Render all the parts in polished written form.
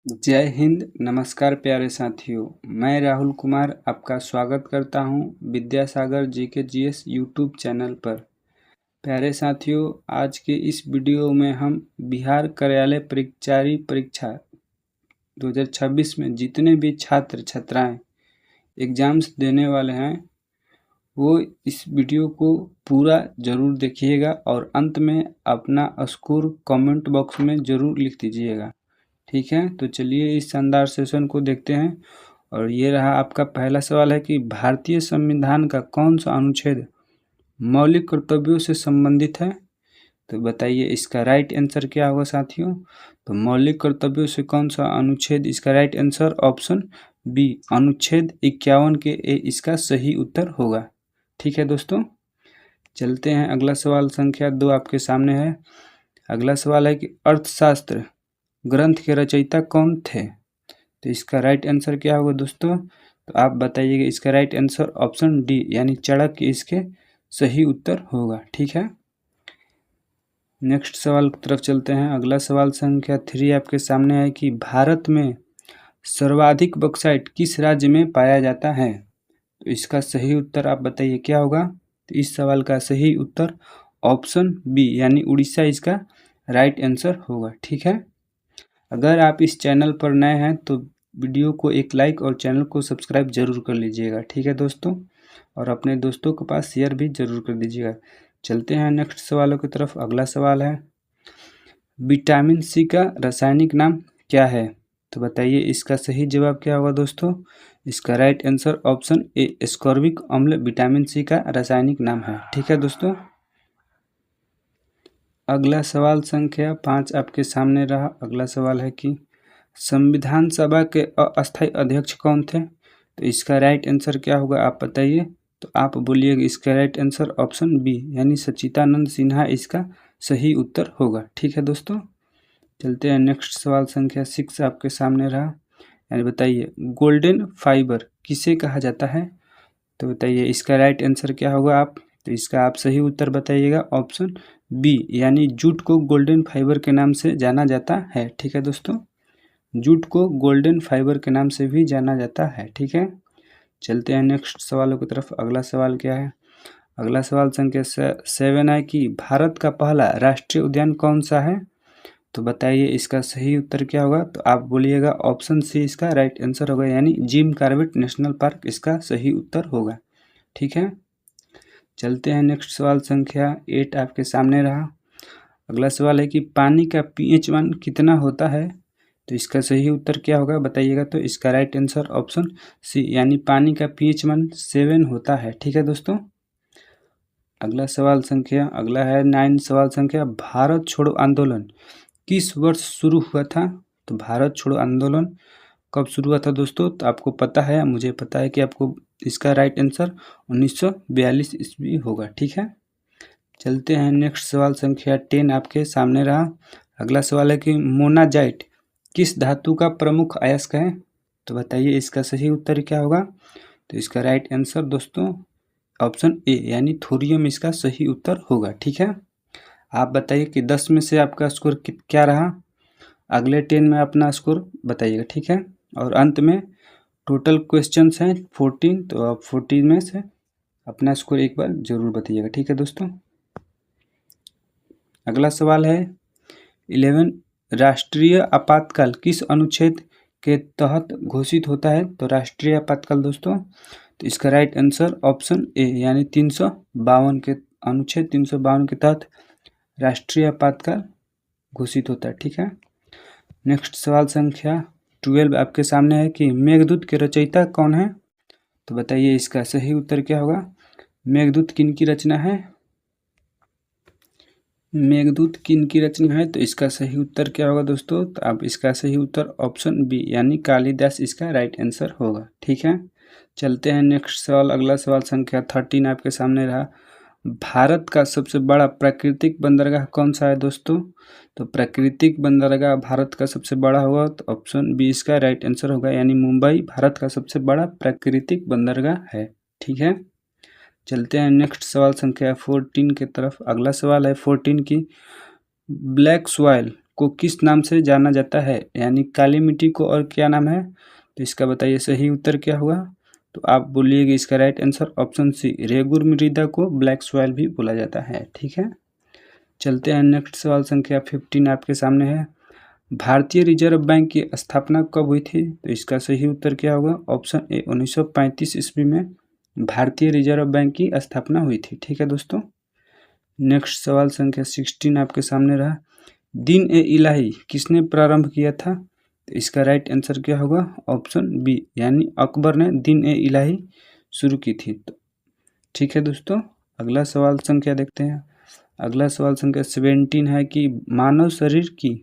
जय हिंद, नमस्कार प्यारे साथियों। मैं राहुल कुमार आपका स्वागत करता हूं Vidyasagar GK GS YouTube channel पर। प्यारे साथियों, आज के इस वीडियो में हम बिहार कार्यालय परिचारी परीक्षा 2026 में जितने भी छात्र छात्राएं एग्ज़ाम्स देने वाले हैं वो इस वीडियो को पूरा ज़रूर देखिएगा और अंत में अपना स्कोर कमेंट बॉक्स में ज़रूर लिख दीजिएगा। ठीक है, तो चलिए इस शानदार सेशन को देखते हैं। और ये रहा आपका पहला सवाल है कि भारतीय संविधान का कौन सा अनुच्छेद मौलिक कर्तव्यों से संबंधित है। तो बताइए इसका राइट आंसर क्या होगा साथियों। तो मौलिक कर्तव्यों से कौन सा अनुच्छेद, इसका राइट आंसर ऑप्शन बी अनुच्छेद 51 के ए इसका सही उत्तर होगा। ठीक है दोस्तों, चलते हैं अगला सवाल संख्या 2 आपके सामने है। अगला सवाल है कि अर्थशास्त्र ग्रंथ के रचयिता कौन थे। तो इसका राइट आंसर क्या होगा दोस्तों। तो आप बताइएगा इसका राइट आंसर ऑप्शन डी यानी चाणक्य इसके सही उत्तर होगा। ठीक है, नेक्स्ट सवाल की तरफ चलते हैं। अगला सवाल संख्या 3 आपके सामने है कि भारत में सर्वाधिक बॉक्साइट किस राज्य में पाया जाता है। तो इसका सही उत्तर आप बताइए क्या होगा। तो इस सवाल का सही उत्तर ऑप्शन बी यानी उड़ीसा इसका राइट आंसर होगा। ठीक है, अगर आप इस चैनल पर नए हैं तो वीडियो को एक लाइक और चैनल को सब्सक्राइब जरूर कर लीजिएगा। ठीक है दोस्तों, और अपने दोस्तों के पास शेयर भी जरूर कर दीजिएगा। चलते हैं नेक्स्ट सवालों की तरफ। अगला सवाल है विटामिन सी का रासायनिक नाम क्या है। तो बताइए इसका सही जवाब क्या होगा दोस्तों। इसका राइट आंसर ऑप्शन ए एस्कॉर्बिक अम्ल विटामिन सी का रासायनिक नाम है। ठीक है दोस्तों, अगला सवाल संख्या 5 आपके सामने रहा। अगला सवाल है कि संविधान सभा के अस्थायी अध्यक्ष कौन थे। तो इसका राइट आंसर क्या होगा आप बताइए। तो आप बोलिएगा इसका राइट आंसर ऑप्शन बी यानी सच्चिदानंद सिन्हा इसका सही उत्तर होगा। ठीक है दोस्तों, चलते हैं नेक्स्ट सवाल संख्या 6 आपके सामने रहा। यानी बताइए गोल्डन फाइबर किसे कहा जाता है। तो बताइए इसका राइट आंसर क्या होगा आप। तो इसका आप सही उत्तर बताइएगा ऑप्शन बी यानी जूट को गोल्डन फाइबर के नाम से जाना जाता है। ठीक है दोस्तों, जूट को गोल्डन फाइबर के नाम से भी जाना जाता है। ठीक है, चलते हैं नेक्स्ट सवालों की तरफ। अगला सवाल क्या है। अगला सवाल संख्या 7 है कि भारत का पहला राष्ट्रीय उद्यान कौन सा है। तो बताइए इसका सही उत्तर क्या होगा। तो आप बोलिएगा ऑप्शन सी इसका राइट आंसर होगा यानी जिम कॉर्बेट नेशनल पार्क इसका सही उत्तर होगा। ठीक है, चलते हैं नेक्स्ट सवाल संख्या 8 आपके सामने रहा। अगला सवाल है कि पानी का पीएच मान कितना होता है। तो इसका सही उत्तर क्या होगा बताइएगा। तो इसका राइट आंसर ऑप्शन सी यानी पानी का पीएच मान 7 होता है। ठीक है दोस्तों, अगला है 9 सवाल संख्या भारत छोड़ो आंदोलन किस वर्ष शुरू हुआ था। तो भारत छोड़ो आंदोलन कब शुरू हुआ था दोस्तों। तो आपको पता है, मुझे पता है कि आपको इसका राइट आंसर 1942 ईस्वी होगा। ठीक है, चलते हैं नेक्स्ट सवाल संख्या 10 आपके सामने रहा। अगला सवाल है कि मोनाजाइट किस धातु का प्रमुख अयस्क है। तो बताइए इसका सही उत्तर क्या होगा। तो इसका राइट आंसर दोस्तों ऑप्शन ए यानी थोरियम इसका सही उत्तर होगा। ठीक है, आप बताइए कि 10 में से आपका स्कोर क्या रहा। अगले 10 में अपना स्कोर बताइएगा। ठीक है, और अंत में टोटल क्वेश्चंस हैं 14, तो आप 14 में से अपना स्कोर एक बार जरूर बताइएगा। ठीक है दोस्तों, अगला सवाल है 11 राष्ट्रीय आपातकाल किस अनुच्छेद के तहत घोषित होता है। तो राष्ट्रीय आपातकाल दोस्तों, तो इसका राइट आंसर ऑप्शन ए यानी 352 के अनुच्छेद 352 के तहत राष्ट्रीय आपातकाल घोषित होता है। ठीक है, नेक्स्ट सवाल संख्या 12 आपके सामने है कि मेघदूत के रचयिता कौन है। तो बताइए इसका सही उत्तर क्या होगा। मेघदूत किनकी रचना है। मेघदूत किनकी रचना है। तो इसका सही उत्तर क्या होगा दोस्तों। तो आप इसका सही उत्तर ऑप्शन बी यानी कालिदास इसका राइट आंसर होगा। ठीक है, चलते हैं नेक्स्ट सवाल। अगला सवाल संख्या 13 आपके सामने रहा। भारत का सबसे बड़ा प्राकृतिक बंदरगाह कौन सा है दोस्तों। तो प्राकृतिक बंदरगाह भारत का सबसे बड़ा होगा। तो ऑप्शन बी इसका राइट आंसर होगा यानी मुंबई भारत का सबसे बड़ा प्राकृतिक बंदरगाह है। ठीक है, चलते हैं नेक्स्ट सवाल संख्या 14 की तरफ। अगला सवाल है 14 की ब्लैक सॉइल को किस नाम से जाना जाता है, यानी काली मिट्टी को और क्या नाम है? तो इसका बताइए सही उत्तर क्या होगा? तो आप बोलिएगा इसका right answer option C, regur मृदा को ब्लैक सॉइल भी बोला जाता है। ठीक है, चलते हैं नेक्स्ट सवाल संख्या 15 आपके सामने है। भारतीय रिजर्व बैंक की स्थापना कब हुई थी? तो इसका सही उत्तर क्या होगा? ऑप्शन ए, 1935 ईस्वी में भारतीय रिजर्व बैंक की स्थापना हुई थी। ठीक है दोस्तों, नेक्स्ट सवाल संख्या 16 आपके सामने रहा। दिन ए इलाही किसने प्रारंभ किया था? तो इसका राइट आंसर क्या होगा? ऑप्शन बी, यानी अकबर ने दिन ए इलाही शुरू की थी। तो ठीक है दोस्तों, अगला सवाल संख्या देखते हैं। अगला सवाल संख्या 17 है कि मानव शरीर की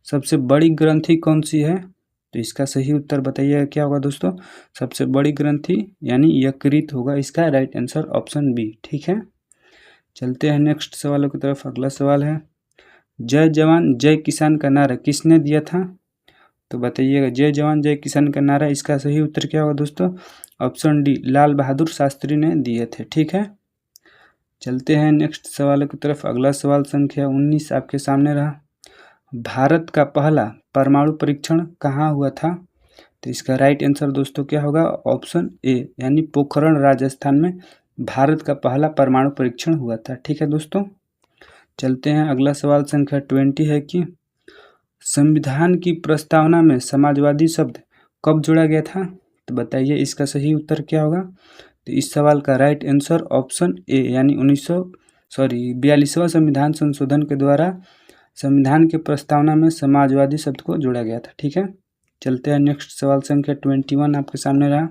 सबसे बड़ी ग्रंथि कौन सी है? तो इसका सही उत्तर बताइएगा क्या होगा दोस्तों? सबसे बड़ी ग्रंथि यानी यकृत होगा इसका राइट आंसर ऑप्शन बी। ठीक है, चलते हैं नेक्स्ट सवालों की तरफ। अगला सवाल है, जय जवान जय किसान का नारा किसने दिया था? तो बताइएगा जय जवान जय किसान का नारा इसका सही उत्तर क्या होगा दोस्तों? ऑप्शन डी, लाल बहादुर शास्त्री ने दिए थे। ठीक है, चलते हैं नेक्स्ट सवाल की तरफ। अगला सवाल संख्या 19 आपके सामने रहा। भारत का पहला परमाणु परीक्षण कहाँ हुआ था? तो इसका राइट आंसर दोस्तों क्या होगा? ऑप्शन ए, यानी पोखरण राजस्थान में भारत का पहला परमाणु परीक्षण हुआ था। ठीक है दोस्तों, चलते हैं अगला सवाल संख्या 20 है कि संविधान की प्रस्तावना में समाजवादी शब्द कब जोड़ा गया था? तो बताइए इसका सही उत्तर क्या होगा? तो इस सवाल का राइट आंसर ऑप्शन ए, यानी 42वां संविधान संशोधन के द्वारा संविधान की प्रस्तावना में समाजवादी शब्द को जोड़ा गया था। ठीक है, चलते हैं नेक्स्ट सवाल संख्या 21 आपके सामने रहा।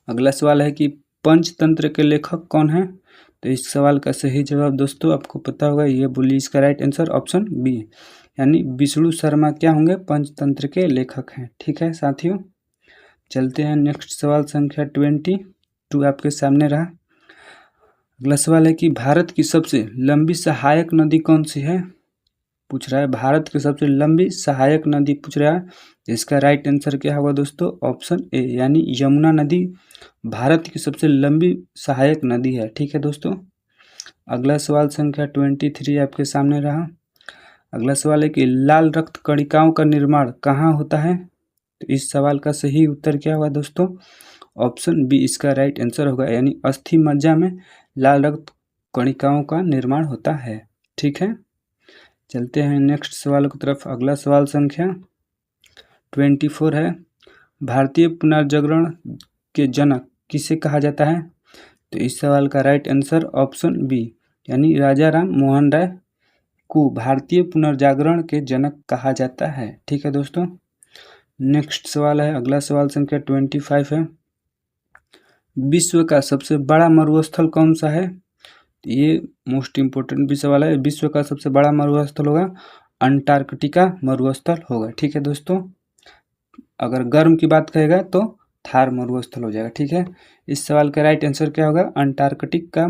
अगला सवाल है कि पंचतंत्र के लेखक कौन है? तो इस सवाल का सही जवाब दोस्तों आपको पता होगा, ये बोलिए इसका राइट आंसर ऑप्शन बी, यानी विष्णु शर्मा क्या होंगे? पंचतंत्र के लेखक हैं। ठीक है साथियों, चलते हैं नेक्स्ट सवाल संख्या 22 आपके सामने रहा। अगला सवाल है कि भारत की सबसे लंबी सहायक नदी कौन सी है? पूछ रहा है भारत की सबसे लंबी सहायक नदी पूछ रहा है। इसका राइट आंसर क्या होगा दोस्तों? ऑप्शन ए, यानी यमुना नदी भारत की सबसे लंबी सहायक नदी है। ठीक है दोस्तों, अगला सवाल संख्या 23 आपके सामने रहा। अगला सवाल है कि लाल रक्त कणिकाओं का निर्माण कहाँ होता है? तो इस सवाल का सही उत्तर क्या होगा दोस्तों? ऑप्शन बी इसका राइट आंसर होगा, यानी अस्थि मज्जा में लाल रक्त कणिकाओं का निर्माण होता है। ठीक है, चलते हैं नेक्स्ट सवाल की तरफ। अगला सवाल संख्या 24 है, भारतीय पुनर्जागरण के जनक किसे कहा जाता है? तो इस सवाल का राइट आंसर ऑप्शन बी, यानी राजा राम मोहन राय को भारतीय पुनर्जागरण के जनक कहा जाता है। ठीक है दोस्तों, नेक्स्ट सवाल है। अगला सवाल संख्या 25 है, विश्व का सबसे बड़ा मरुस्थल कौन सा है? ये मोस्ट इम्पोर्टेंट भी सवाल है। विश्व का सबसे बड़ा मरुस्थल होगा अंटार्कटिका मरुस्थल होगा। ठीक है दोस्तों, अगर गर्म की बात कहेगा तो थार मरुस्थल हो जाएगा। ठीक है, इस सवाल का राइट आंसर क्या होगा? अंटार्कटिक का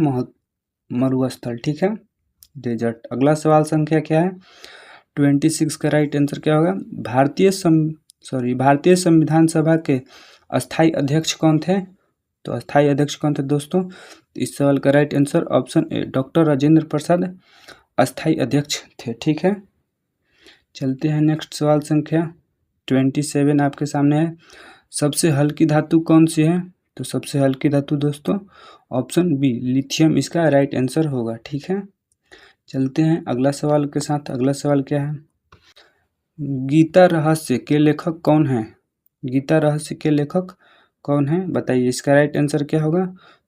मरुस्थल। ठीक है, डेजर्ट। अगला सवाल संख्या क्या है? 26 का राइट आंसर क्या होगा? भारतीय संविधान सभा के अस्थायी अध्यक्ष कौन थे? तो अस्थायी अध्यक्ष कौन थे दोस्तों? इस सवाल का right answer option A, doctor Rajendra Prasad अस्थायी अध्यक्ष थे। ठीक है, चलते हैं नेक्स्ट सवाल संख्या 27 आपके सामने है, सबसे हल्की धातु कौन सी है? तो सबसे हल्की धातु दोस्तों ऑप्शन बी, लिथियम इसका राइट आंसर होगा। ठीक है, चलते हैं अगला सवाल के साथ। अगला सवाल क्या है? गीता रहस्य के लेखक कौन है? गीता रहस्य के लेखक कौन है बताइए, इसका राइट आंसर क्या होगा?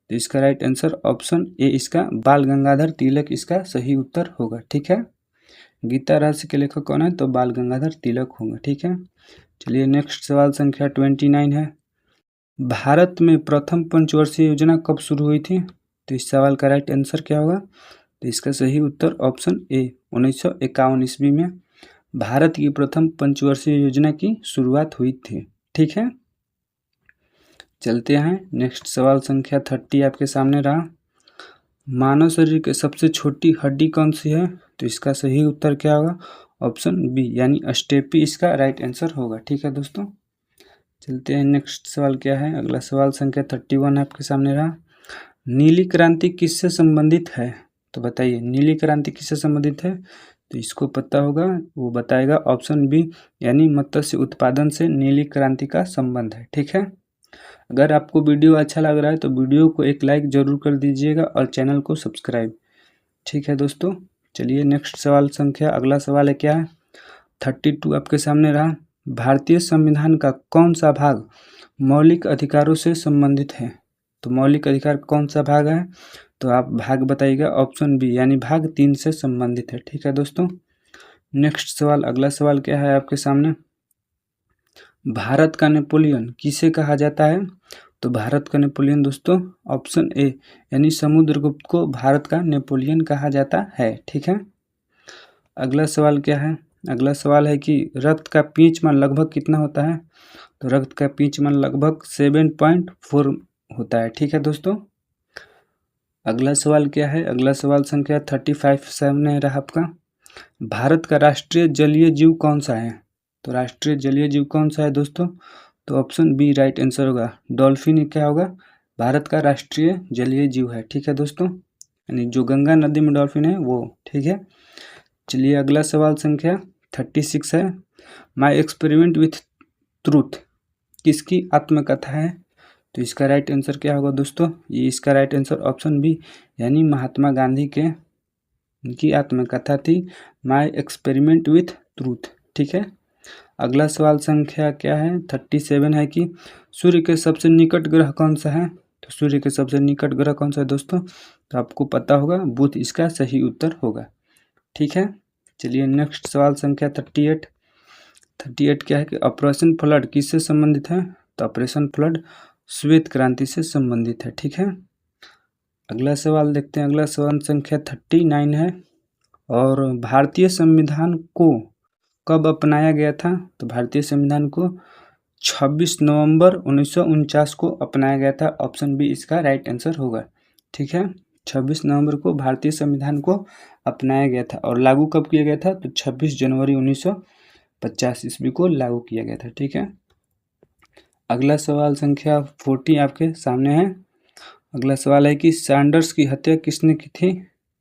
तो इसका राइट आंसर ऑप्शन ए, इसका बाल गंगाधर तिलक इसका सही उत्तर होगा। ठीक है, गीता रहस्य के लेखक कौन है? तो बाल गंगाधर तिलक होंगे। ठीक है, चलिए नेक्स्ट सवाल संख्या 29 है, भारत में प्रथम पंचवर्षीय योजना कब शुरू हुई थी? तो इस सवाल का राइट आंसर क्या होगा? तो इसका सही उत्तर ऑप्शन ए, 1951 ईस्वी में भारत की प्रथम पंचवर्षीय योजना की शुरुआत हुई थी। ठीक है, चलते हैं नेक्स्ट सवाल संख्या 30 आपके सामने रहा। मानव शरीर के सबसे छोटी हड्डी कौन सी है? तो इसका सही उत्तर क्या होगा? ऑप्शन बी, यानी अस्टेपी इसका राइट आंसर होगा। ठीक है दोस्तों, चलते हैं नेक्स्ट सवाल क्या है? अगला सवाल संख्या 31 आपके सामने रहा। नीली क्रांति किससे संबंधित है? तो बताइए नीली क्रांति किससे संबंधित है? तो इसको पता होगा, वो बताएगा ऑप्शन बी, यानी मत्स्य उत्पादन से नीली क्रांति का संबंध है। ठीक है, अगर आपको वीडियो अच्छा लग रहा है तो वीडियो को एक लाइक ज़रूर कर दीजिएगा और चैनल को सब्सक्राइब। ठीक है दोस्तों, चलिए नेक्स्ट सवाल संख्या, अगला सवाल है क्या है, 32 आपके सामने रहा। भारतीय संविधान का कौन सा भाग मौलिक अधिकारों से संबंधित है? तो मौलिक अधिकार कौन सा भाग है? तो आप भाग बताइएगा, ऑप्शन बी यानी भाग 3 से संबंधित है। ठीक है दोस्तों, नेक्स्ट सवाल, अगला सवाल क्या है आपके सामने, भारत का नेपोलियन किसे कहा जाता है? तो भारत का नेपोलियन दोस्तों ऑप्शन ए यानी समुद्रगुप्त को भारत का नेपोलियन कहा जाता है। ठीक है, अगला सवाल क्या है, अगला सवाल है कि रक्त का पीएच मान लगभग कितना होता है? तो रक्त का पीएच मान लगभग 7.4 होता है। ठीक है दोस्तों, अगला सवाल क्या है, अगला सवाल संख्या 35 सामने रहा आपका, भारत का राष्ट्रीय जलीय जीव कौन सा है? तो राष्ट्रीय जलीय जीव कौन सा है दोस्तों? तो ऑप्शन बी राइट आंसर होगा, डॉल्फिन क्या होगा, भारत का राष्ट्रीय जलीय जीव है। ठीक है दोस्तों, यानी जो गंगा नदी में डॉल्फिन है वो। ठीक है, चलिए अगला सवाल संख्या 36 है, माई एक्सपेरिमेंट विथ ट्रूथ किसकी आत्मकथा है? तो इसका राइट आंसर क्या होगा दोस्तों? ये इसका राइट आंसर ऑप्शन बी यानी महात्मा गांधी के की आत्मकथा थी, माई एक्सपेरिमेंट विथ ट्रूथ। ठीक है, अगला सवाल संख्या क्या है, 37 है कि सूर्य के सबसे निकट ग्रह कौन सा है? तो सूर्य के सबसे निकट ग्रह कौन सा है दोस्तों? तो आपको पता होगा, बुध इसका सही उत्तर होगा। ठीक है, चलिए नेक्स्ट सवाल संख्या 38 क्या है कि ऑपरेशन फ्लड किससे संबंधित है? तो ऑपरेशन फ्लड श्वेत क्रांति से संबंधित है। ठीक है, अगला सवाल देखते हैं, अगला सवाल संख्या 39 है, और भारतीय संविधान को कब अपनाया गया था? तो भारतीय संविधान को 26 नवंबर 1949 को अपनाया गया था, ऑप्शन बी इसका राइट आंसर होगा। ठीक है, 26 नवंबर को भारतीय संविधान को अपनाया गया था, और लागू कब किया गया था? तो 26 जनवरी 1950 ईस्वी को लागू किया गया था। ठीक है, अगला सवाल संख्या 40 आपके सामने है, अगला सवाल है कि सैंडर्स की हत्या किसने की थी?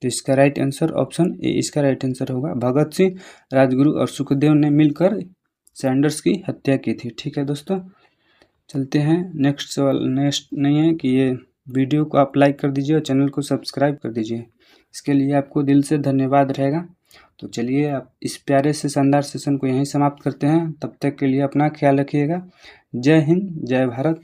तो इसका राइट आंसर ऑप्शन ए इसका राइट आंसर होगा, भगत सिंह, राजगुरु और सुखदेव ने मिलकर सैंडर्स की हत्या की थी। ठीक है दोस्तों, चलते हैं नेक्स्ट सवाल, नेक्स्ट नहीं है कि ये वीडियो को आप लाइक कर दीजिए और चैनल को सब्सक्राइब कर दीजिए, इसके लिए आपको दिल से धन्यवाद रहेगा। तो चलिए आप इस प्यारे से शानदार सेशन को यहीं समाप्त करते हैं, तब तक के लिए अपना ख्याल रखिएगा। जय हिंद, जय भारत।